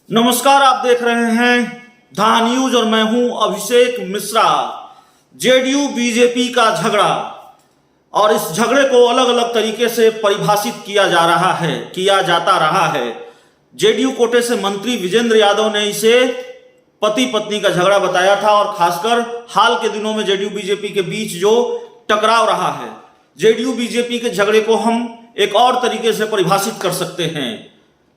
नमस्कार, आप देख रहे हैं धा न्यूज और मैं हूं अभिषेक मिश्रा। जेडीयू बीजेपी का झगड़ा और इस झगड़े को अलग अलग तरीके से परिभाषित किया जाता रहा है। जेडीयू कोटे से मंत्री विजेंद्र यादव ने इसे पति पत्नी का झगड़ा बताया था और खासकर हाल के दिनों में जेडीयू बीजेपी के बीच जो टकराव रहा है, जेडीयू बीजेपी के झगड़े को हम एक और तरीके से परिभाषित कर सकते हैं।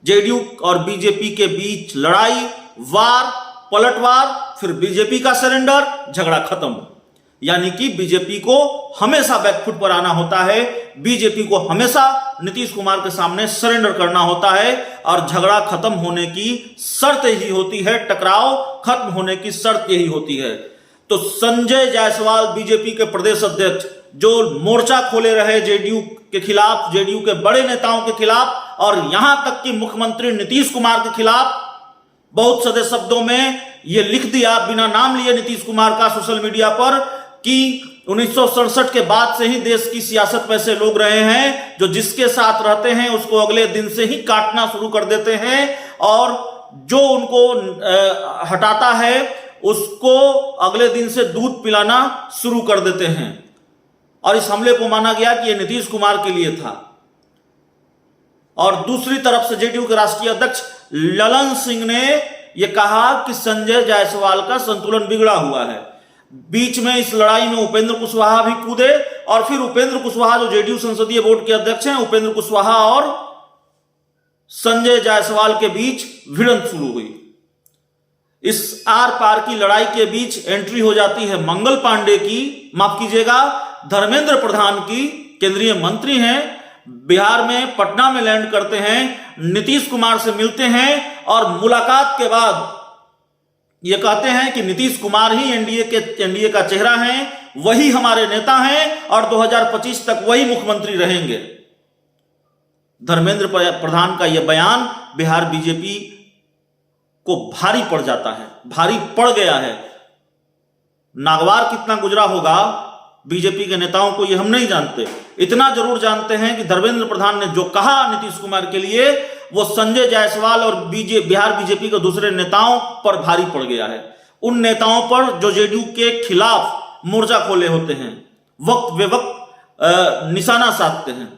जेडीयू और बीजेपी के बीच लड़ाई, वार, पलटवार, फिर बीजेपी का सरेंडर, झगड़ा खत्म। यानी कि बीजेपी को हमेशा बैकफुट पर आना होता है, बीजेपी को हमेशा नीतीश कुमार के सामने सरेंडर करना होता है और झगड़ा खत्म होने की शर्त यही होती है, टकराव खत्म होने की शर्त यही होती है। तो संजय जायसवाल बीजेपी के प्रदेश अध्यक्ष जो मोर्चा खोले रहे जेडीयू के खिलाफ, जेडीयू के बड़े नेताओं के खिलाफ और यहां तक कि मुख्यमंत्री नीतीश कुमार के खिलाफ बहुत सारे शब्दों में यह लिख दिया बिना नाम लिए नीतीश कुमार का सोशल मीडिया पर कि 1967 के बाद से ही देश की सियासत में ऐसे लोग रहे हैं जो जिसके साथ रहते हैं उसको अगले दिन से ही काटना शुरू कर देते हैं और जो उनको हटाता है उसको अगले दिन से दूध पिलाना शुरू कर देते हैं। और इस हमले को माना गया कि यह नीतीश कुमार के लिए था। और दूसरी तरफ से जेडीयू के राष्ट्रीय अध्यक्ष ललन सिंह ने यह कहा कि संजय जायसवाल का संतुलन बिगड़ा हुआ है। बीच में इस लड़ाई में उपेंद्र कुशवाहा भी कूदे और फिर उपेंद्र कुशवाहा जो जेडीयू संसदीय बोर्ड के अध्यक्ष हैं, उपेंद्र कुशवाहा और संजय जायसवाल के बीच भिड़ंत शुरू हुई। इस आर पार की लड़ाई के बीच एंट्री हो जाती है मंगल पांडे की, माफ कीजिएगा धर्मेंद्र प्रधान की, केंद्रीय मंत्री हैं, बिहार में पटना में लैंड करते हैं, नीतीश कुमार से मिलते हैं और मुलाकात के बाद यह कहते हैं कि नीतीश कुमार ही एनडीए का चेहरा हैं, वही हमारे नेता हैं और 2025 तक वही मुख्यमंत्री रहेंगे। धर्मेंद्र प्रधान का यह बयान बिहार बीजेपी को भारी पड़ जाता है, भारी पड़ गया है। नागवार कितना गुजरा होगा बीजेपी के नेताओं को यह हम नहीं जानते, इतना जरूर जानते हैं कि धर्मेंद्र प्रधान ने जो कहा नीतीश कुमार के लिए वो संजय जायसवाल और बिहार बीजेपी के दूसरे नेताओं पर भारी पड़ गया है। उन नेताओं पर जो जेडीयू के खिलाफ मोर्चा खोले होते हैं, वक्त बेवक्त निशाना साधते हैं,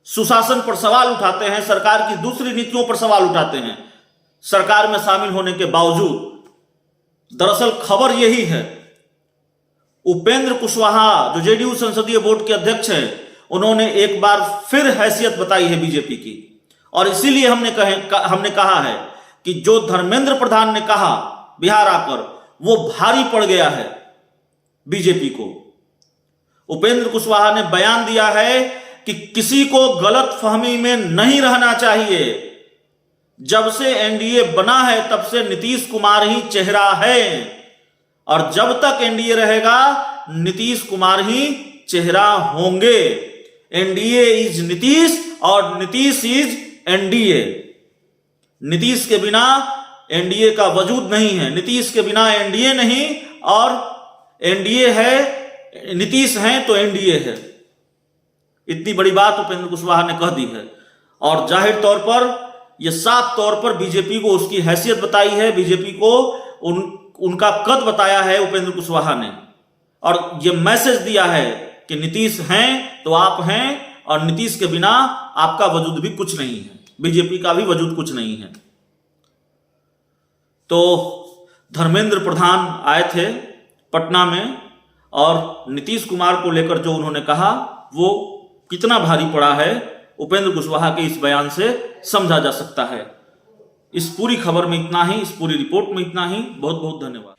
सुशासन पर सवाल उठाते हैं, सरकार की दूसरी नीतियों पर सवाल उठाते हैं सरकार में शामिल होने के बावजूद। दरअसल खबर यही है, उपेंद्र कुशवाहा जो जेडीयू संसदीय बोर्ड के अध्यक्ष हैं, उन्होंने एक बार फिर हैसियत बताई है बीजेपी की और इसीलिए हमने कहा है कि जो धर्मेंद्र प्रधान ने कहा बिहार आकर वो भारी पड़ गया है बीजेपी को। उपेंद्र कुशवाहा ने बयान दिया है कि किसी को गलत फहमी में नहीं रहना चाहिए, जब से एनडीए बना है तब से नीतीश कुमार ही चेहरा है और जब तक एनडीए रहेगा नीतीश कुमार ही चेहरा होंगे। एनडीए इज नीतीश और नीतीश इज एनडीए। नीतीश के बिना एनडीए का वजूद नहीं है, नीतीश के बिना एनडीए नहीं और एनडीए है, नीतीश हैं तो एनडीए है। इतनी बड़ी बात उपेंद्र कुशवाहा ने कह दी है और जाहिर तौर पर यह साफ तौर पर बीजेपी को उसकी हैसियत बताई है, बीजेपी को उनका कद बताया है उपेंद्र कुशवाहा ने और यह मैसेज दिया है कि नीतीश हैं तो आप हैं और नीतीश के बिना आपका वजूद भी कुछ नहीं है, बीजेपी का भी वजूद कुछ नहीं है। तो धर्मेंद्र प्रधान आए थे पटना में और नीतीश कुमार को लेकर जो उन्होंने कहा वो कितना भारी पड़ा है उपेंद्र कुशवाहा के इस बयान से समझा जा सकता है। इस पूरी खबर में इतना ही, इस पूरी रिपोर्ट में इतना ही। बहुत बहुत धन्यवाद।